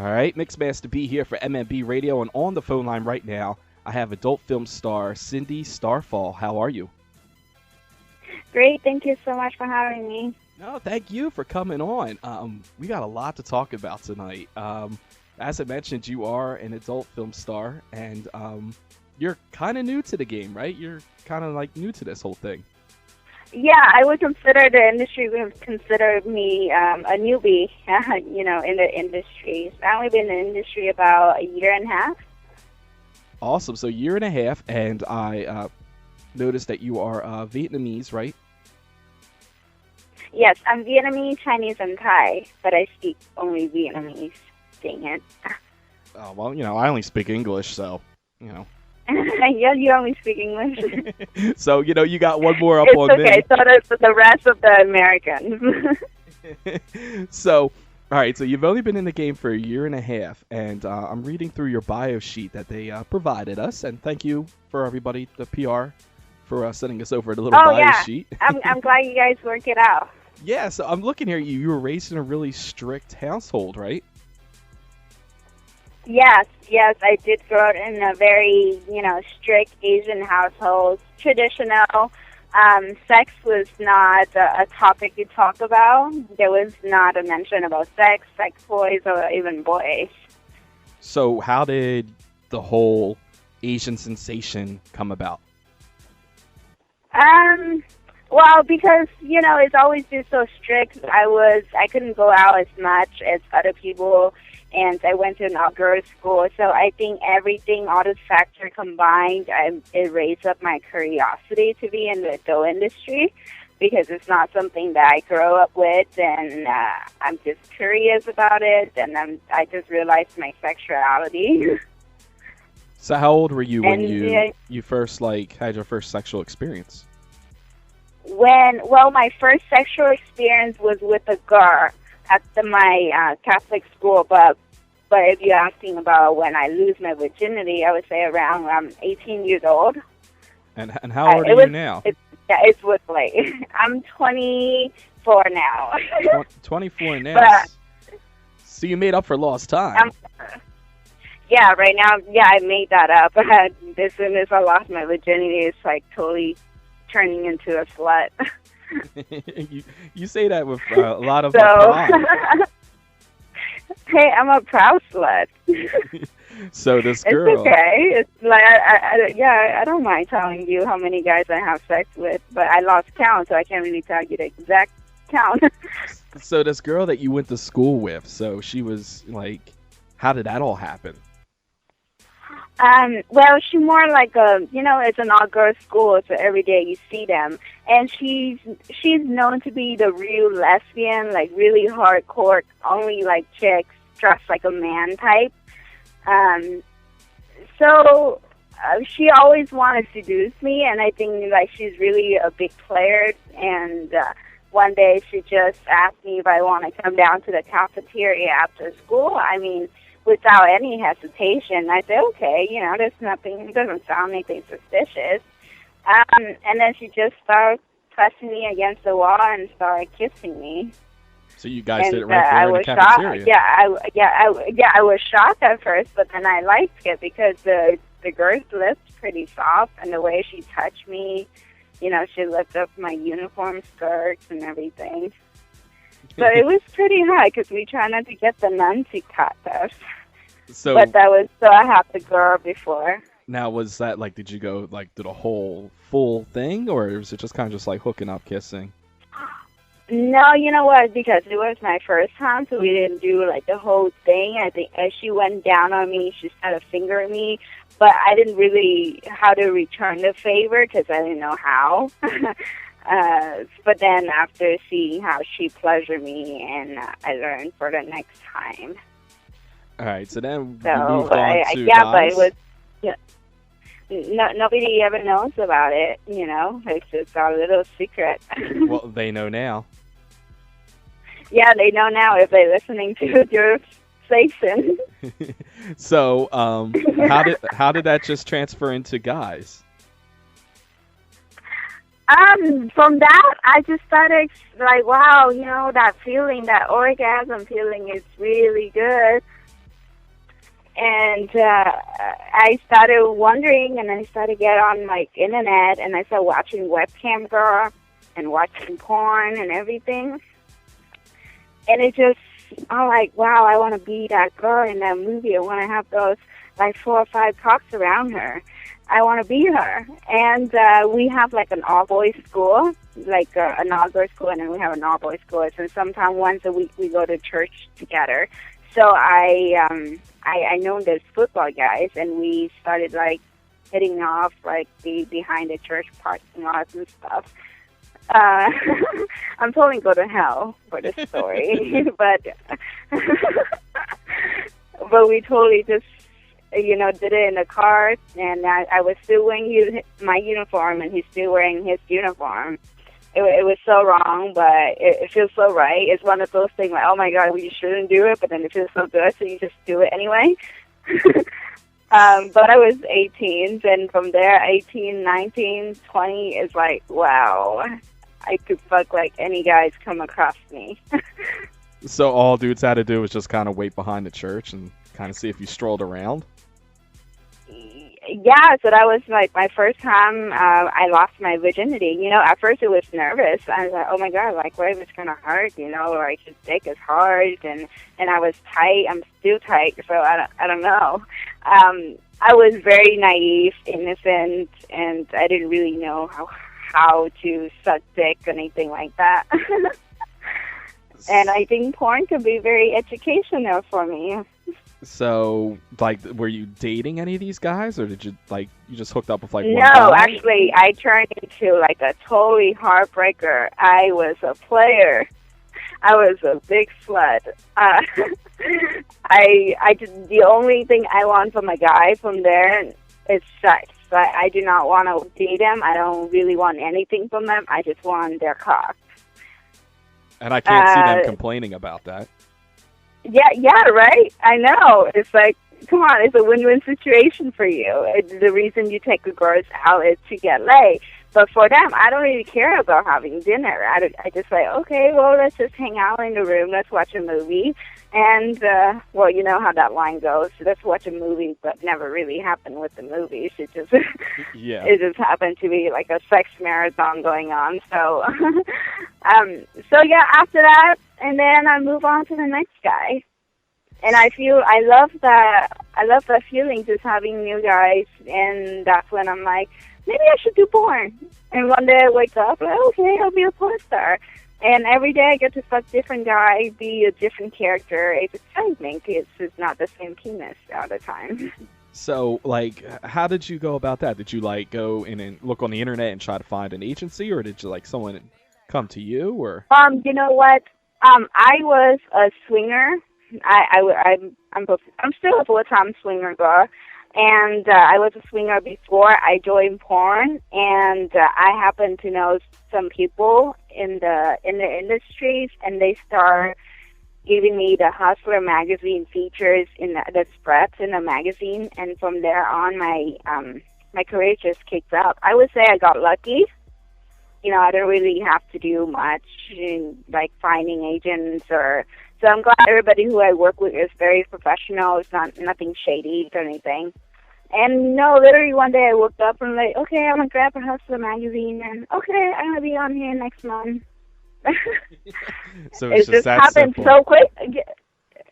All right, Mixed Master B here for MMB Radio, and on the phone line right now, I have adult film star Cindy Starfall. How are you? Great, thank you so much for having me. No, thank you for coming on. We got a lot to talk about tonight. As I mentioned, you are an adult film star, and you're kind of new to the game, right? You're kind of like new to this whole thing. Yeah, I would consider the industry would consider me a newbie, in the industry. I've only been in the industry about a year and a half. Awesome. So a year and a half, and I noticed that you are Vietnamese, right? Yes, I'm Vietnamese, Chinese, and Thai, but I speak only Vietnamese. Dang it. Oh, well, I only speak English, so, Yeah, you only speak English. So, you got one more up on me. It's okay, so does the rest of the Americans. So, all right, so you've only been in the game for a year and a half, and I'm reading through your bio sheet that they provided us, and thank you for everybody, the PR, for sending us over the little bio sheet. I'm glad you guys worked it out. Yeah, so I'm looking here, you were raised in a really strict household, right? Yes, I did grow up in a very, strict Asian household, traditional. Sex was not a topic you talk about. There was not a mention about sex toys, or even boys. So how did the whole Asian sensation come about? Well, because, it's always been so strict. I couldn't go out as much as other people, and I went to an all-girls school. So I think everything, all the factors combined, it raised up my curiosity to be in the adult industry, because it's not something that I grew up with, and I'm just curious about it, and I just realized my sexuality. So how old were you when you first had your first sexual experience? My first sexual experience was with a girl at my Catholic school, but if you're asking about when I lose my virginity, I would say around 18 years old. And how old are you now? It was late. I'm 24 now. 24 now. But, so you made up for lost time. Yeah, right now, I made that up. As soon as I lost my virginity, it's like totally turning into a slut. you say that with a lot of pride. Hey, I'm a proud slut. So this girl. It's okay. It's like I don't mind telling you how many guys I have sex with, but I lost count, so I can't really tell you the exact count. So this girl that you went to school with, so she was like, how did that all happen? Well, she's more like it's an all-girls school, so every day you see them. And she's known to be the real lesbian, like really hardcore, only like chicks, dressed like a man type. So she always wanted to seduce me, and I think like she's really a big player. And one day she just asked me if I want to come down to the cafeteria after school. I mean, without any hesitation, I said, okay, there's nothing, it doesn't sound anything suspicious. And then she just started pressing me against the wall and started kissing me. So you guys did it right there in the cafeteria? I was shocked at first, but then I liked it because the girl's lips pretty soft, and the way she touched me, she lifted up my uniform skirts and everything. But it was pretty high because we tried not to get the nuns to cut us. So I had the girl before. Now, was that did you go do the whole full thing, or was it just kind of just hooking up, kissing? No, you know what? Because it was my first time, so we didn't do the whole thing. I think as she went down on me, she started fingering me, but I didn't really how to return the favor because I didn't know how. But then after seeing how she pleasured me, and I learned for the next time. All right, so then we moved on to guys. But it was nobody ever knows about it. It's just our little secret. Well, they know now. Yeah, they know now if they're listening to your station. So, how did that just transfer into guys? From that, I just started wow, that feeling, that orgasm feeling is really good. And I started wondering, and I started get on like internet, and I started watching webcam girl and watching porn and everything. And it just, I'm like, wow, I want to be that girl in that movie. I want to have those like 4 or 5 cocks around her. I want to be her. And we have like an all-boys school, like an all-girls school, and then we have an all-boys school. So sometimes once a week we go to church together. So I know there's football guys, and we started like hitting off like behind the church parking lots and stuff. I'm totally go to hell for this story, but we totally just did it in the car, and I was still wearing my uniform, and he's still wearing his uniform. It was so wrong, but it feels so right. It's one of those things like, oh my God, you shouldn't do it, but then it feels so good, so you just do it anyway. But I was 18, and from there, 18, 19, 20 is like, wow, I could fuck like any guys come across me. So all dudes had to do was just kind of wait behind the church and kind of see if you strolled around? Yeah, so that was like my first time I lost my virginity. At first it was nervous. I was like, oh my God, like what if it's gonna hurt? Like his dick is hard, and I was tight. I'm still tight, so I don't know. I was very naive, innocent, and I didn't really know how to suck dick or anything like that. And I think porn could be very educational for me. So, like, were you dating any of these guys, or did you just hooked up with like one No, guy? actually, I turned into like a totally heartbreaker. I was a player. I was a big slut. I did, the only thing I want from a guy from there is sex. I do not want to date them. I don't really want anything from them. I just want their cock. And I can't see them complaining about that. Yeah, right? I know. It's like, come on, it's a win-win situation for you. The reason you take the girls out is to get laid. But for them, I don't really care about having dinner. I just like, okay, well, let's just hang out in the room. Let's watch a movie. And, well, you know how that line goes. Let's watch a movie, but never really happened with the movies. It just, it just happened to be like a sex marathon going on. So, so yeah, after that, and then I move on to the next guy. And I love that feeling, just having new guys. And that's when I'm like, maybe I should do porn. And one day I wake up, like, okay, I'll be a porn star. And every day I get to fuck different guy, be a different character. It's exciting because it's not the same penis all the time. So, like, how did you go about that? Did you, like, go in and look on the internet and try to find an agency, or did you, like, someone come to you, or? You know what? I was a swinger. I'm still a full-time swinger girl. And I was a swinger before I joined porn, and I happen to know some people in the industries, and they start giving me the Hustler magazine features in the spreads in the magazine, and from there on, my career just kicked up. I would say I got lucky. I don't really have to do much in like finding agents or. So I'm glad everybody who I work with is very professional. It's not nothing shady or anything. And literally one day I woke up and like, okay, I'm gonna grab a Hustler magazine, and okay, I'm gonna be on here next month. So it just happened simple. so quick.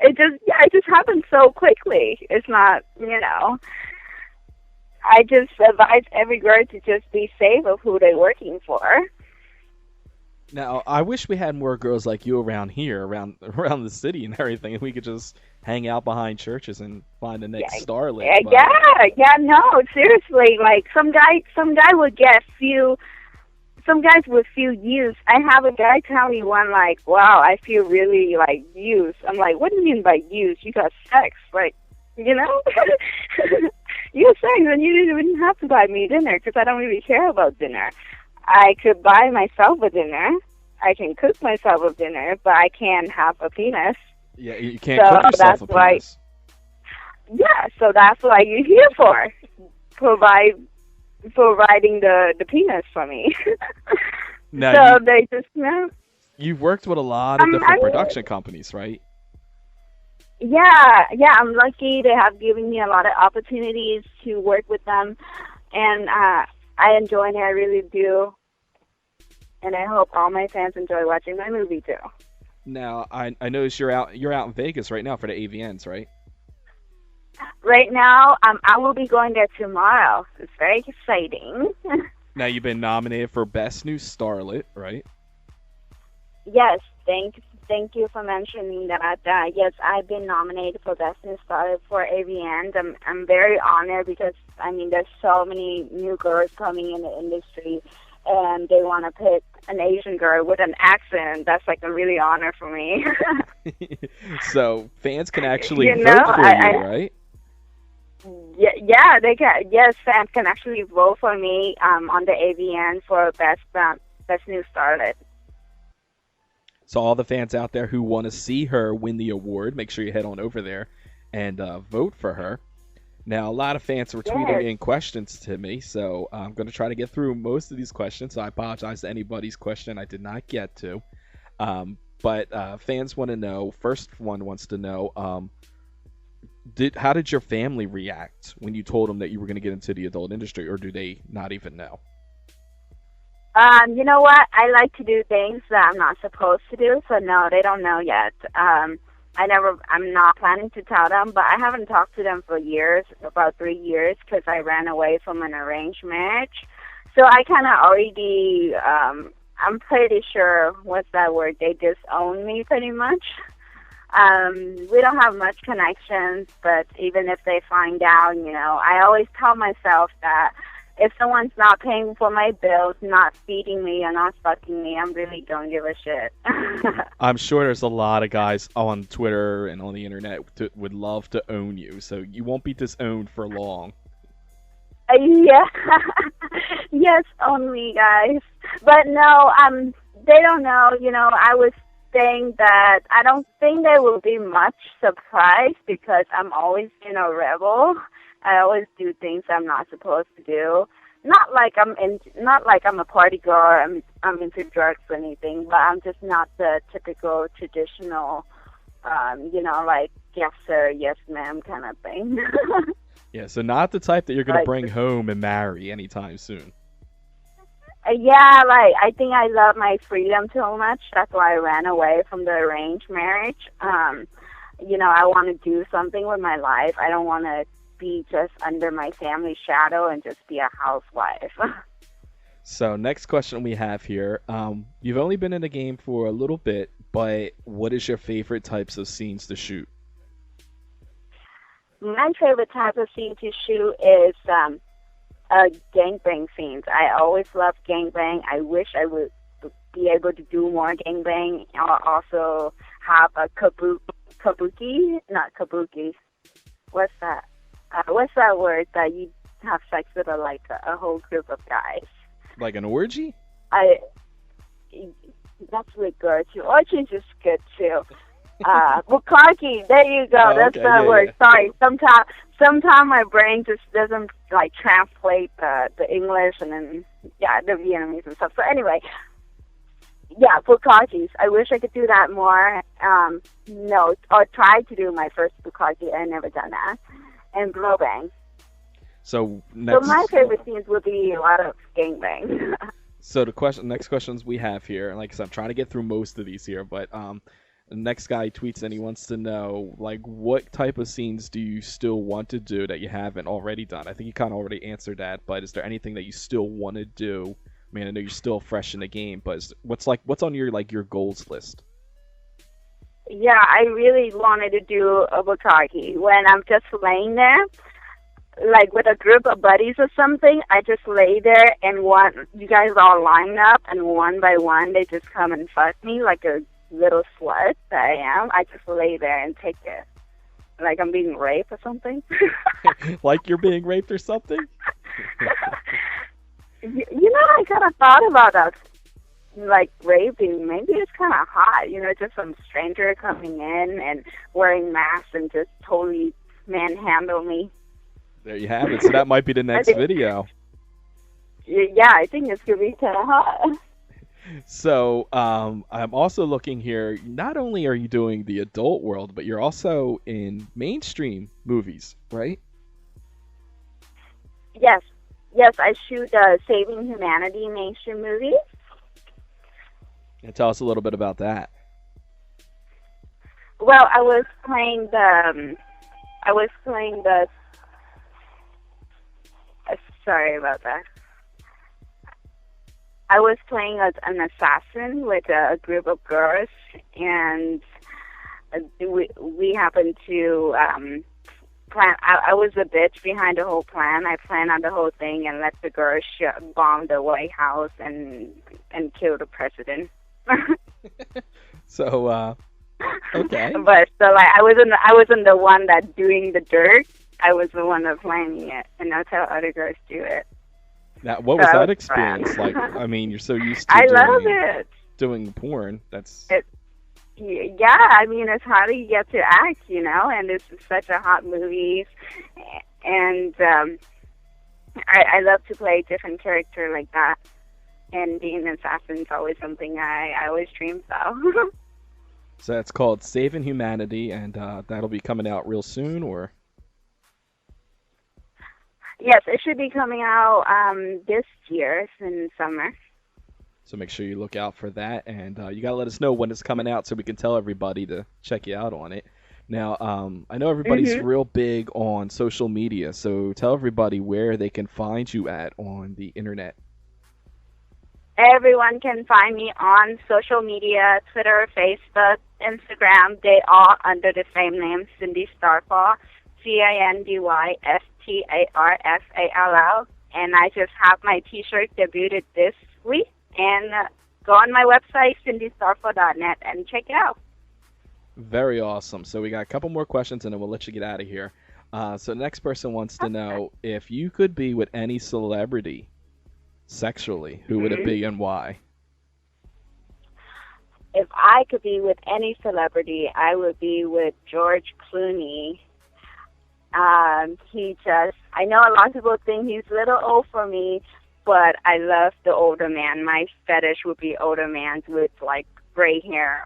It just happened so quickly. It's not, I just advise every girl to just be safe of who they're working for. Now, I wish we had more girls like you around here, around the city and everything, and we could just hang out behind churches and find the next starlet. Yeah, no, seriously, like some guy would get some guys would feel used. I have a guy tell me one like, wow, I feel really like used. I'm like, what do you mean by used? You got sex, like, you have sex and you didn't have to buy me dinner because I don't really care about dinner. I could buy myself a dinner. I can cook myself a dinner, but I can't have a penis. Yeah, you can't cook yourself a penis. Yeah, so that's what you're here for. Providing the penis for me. Now, they just, you've worked with a lot of different production companies, right? Yeah, I'm lucky. They have given me a lot of opportunities to work with them, and I enjoy it. I really do, and I hope all my fans enjoy watching my movie too. Now, I notice you're out in Vegas right now for the AVNs, right? Right now, I will be going there tomorrow. It's very exciting. Now you've been nominated for Best New Starlet, right? Yes, thank you for mentioning that. Yes, I've been nominated for Best New Starlet for AVN. I'm very honored because I mean there's so many new girls coming in the industry, and they want to pick an Asian girl with an accent. That's like a really honor for me. So fans can actually You know, vote for you, right? Yeah, they can. Yes, fans can actually vote for me on the AVN for Best New Starlet. So all the fans out there who want to see her win the award, make sure you head on over there and vote for her. Now, a lot of fans were tweeting in questions to me, so I'm going to try to get through most of these questions. So I apologize to anybody's question I did not get to. But fans want to know, first one wants to know, how did your family react when you told them that you were going to get into the adult industry, or do they not even know? You know what? I like to do things that I'm not supposed to do, so no, they don't know yet. I'm not planning to tell them, but I haven't talked to them for years, about 3 years, because I ran away from an arranged marriage. So I kind of already, I'm pretty sure, what's that word? They disown me pretty much. We don't have much connections, but even if they find out, I always tell myself that if someone's not paying for my bills, not feeding me, or not fucking me, I'm really don't give a shit. I'm sure there's a lot of guys on Twitter and on the internet would love to own you, so you won't be disowned for long. Yeah. Yes, own me, guys. But no, they don't know. I was saying that I don't think they will be much surprised because I'm always been a rebel. I always do things I'm not supposed to do. Not like I'm a party girl. Or I'm into drugs or anything, but I'm just not the typical traditional, like yes sir, yes ma'am kind of thing. Yeah, so not the type that you're gonna bring home and marry anytime soon. Yeah, like I think I love my freedom too much. That's why I ran away from the arranged marriage. I want to do something with my life. I don't want to be just under my family's shadow and just be a housewife. So next question we have here. You've only been in the game for a little bit, but what is your favorite types of scenes to shoot? My favorite type of scene to shoot is gangbang scenes. I always love gangbang. I wish I would be able to do more gangbang. I'll also have a kabuki, not kabuki. What's that? What's that word that you have sex with a whole group of guys? Like an orgy? That's really good too. Orgy's just good too. Bukkake, there you go. Oh, that's okay. the word. Yeah. Sorry. Sometimes my brain just doesn't translate the English and then the Vietnamese and stuff. So anyway, bukkakes. I wish I could do that more. No, or try to do my first bukkake. I never done that. And blowbang. So my favorite scenes would be a lot of gangbang. So next questions we have here, and like I said, I'm trying to get through most of these here, but the next guy tweets and he wants to know, like, what type of scenes do you still want to do that you haven't already done? I think you kind of already answered that, but is there anything that you still want to do? I mean, I know you're still fresh in the game, but what's on your goals list? Yeah, I really wanted to do a bukkake. When I'm just laying there, like with a group of buddies or something, I just lay there and you guys all line up, and one by one they just come and fuck me like a little slut that I am. I just lay there and take it like I'm being raped or something. Like you're being raped or something? I kind of thought about that, like raping. Maybe it's kind of hot, just some stranger coming in and wearing masks and just totally manhandle me. There you have it. So that might be the next video. Yeah, I think it's going to be kind of hot. So I'm also looking here. Not only are you doing the adult world, but you're also in mainstream movies, right? Yes, yes, I shoot Saving Humanity mainstream movies. And tell us a little bit about that. Well, I was playing the. Sorry about that. I was playing as an assassin with a group of girls, and we happened to plan. I was the bitch behind the whole plan. I planned out the whole thing and let the girls bomb the White House and kill the president. So okay. But so like I wasn't the one that doing the dirt. I was the one that planning it, and that's how other girls do it. Now, what So was I that was experience proud. like? I mean, you're so used to I love it. doing porn. That's Yeah, I mean, it's hard to get to act, and this is such a hot movie, and I love to play different character like that, and being an assassin is always something I always dreamed of. so that's called Saving Humanity, and that'll be coming out real soon, or Yes, it should be coming out this year in summer. so make sure you look out for that, and you gotta let us know when it's coming out so we can tell everybody to check you out on it. Now, I know everybody's real big on social media, so tell everybody where they can find you at on the internet. Everyone can find me on social media, Twitter, Facebook, Instagram. They all under the same name, Cindy Starfall, CINDYSTARFALL. And I just have my T-shirt debuted this week. And go on my website, cindystarfall.net, and check it out. Very awesome. So we got a couple more questions, and then we'll let you get out of here. So the next person wants to know if you could be with any celebrity sexually, who would it be and why? If I could be with any celebrity, I would be with George Clooney. I know a lot of people think he's a little old for me, but I love the older man. My fetish would be older men with like gray hair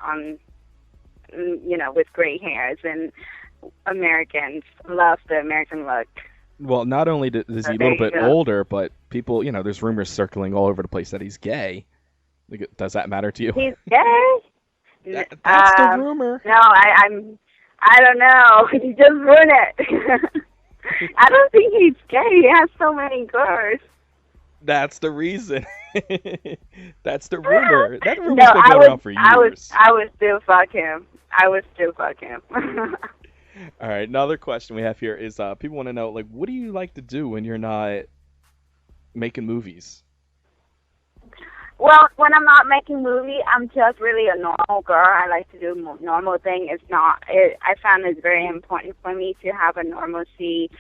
with gray hairs, and Americans love the American look. Well, not only is he a little bit older, but people, there's rumors circling all over the place that he's gay. Does that matter to you? He's gay? That's the rumor. No, I don't know. You just ruined it. I don't think he's gay. He has so many girls. That's the reason. That's the rumor. That rumor's No, been going around for years. I would still fuck him. All right, another question we have here is people want to know, like, what do you like to do when you're not making movies? Well, when I'm not making movie, I'm just really a normal girl. I like to do normal thing. I found it's very important for me to have a normalcy,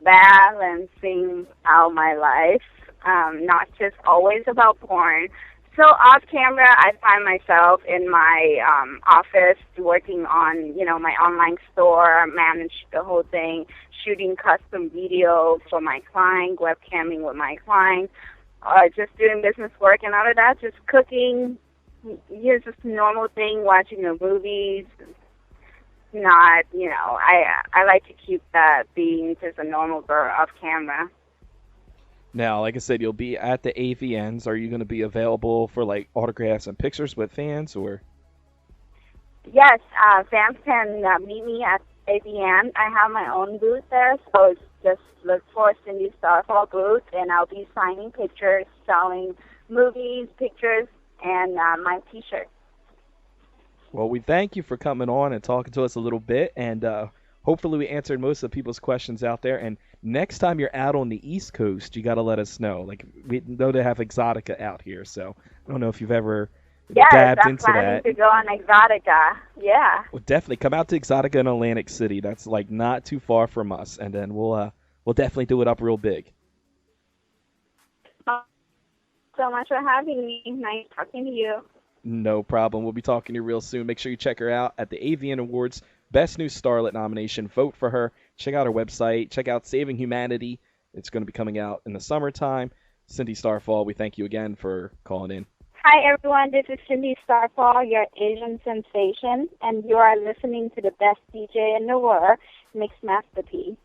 balancing out my life, not just always about porn. So off camera, I find myself in my office working on, my online store, manage the whole thing, shooting custom video for my client, webcamming with my client, just doing business work, and out of that, just cooking, just a normal thing, watching the movies. Not, I like to keep that being just a normal girl off camera. Now, like I said, you'll be at the AVNs. Are you going to be available for like autographs and pictures with fans, or? Yes, fans can meet me at AVN. I have my own booth there, so just look for Cindy Starfall booth, and I'll be signing pictures, selling movies, pictures, and my T-shirt. Well, we thank you for coming on and talking to us a little bit, and hopefully we answered most of people's questions out there. And next time you're out on the East Coast, you got to let us know. Like, we know they have Exotica out here, so I don't know if you've ever dabbed into that. Yes, I'm planning to go on Exotica. Yeah. Well, definitely come out to Exotica in Atlantic City. That's like not too far from us, and then we'll definitely do it up real big. So much for having me. Nice talking to you. No problem. We'll be talking to you real soon. Make sure you check her out at the AVN Awards Best New Starlet nomination. Vote for her. Check out her website. Check out Saving Humanity. It's going to be coming out in the summertime. Cindy Starfall, we thank you again for calling in. Hi, everyone. This is Cindy Starfall, your Asian sensation, and you are listening to the best DJ in the world, Mix Master P.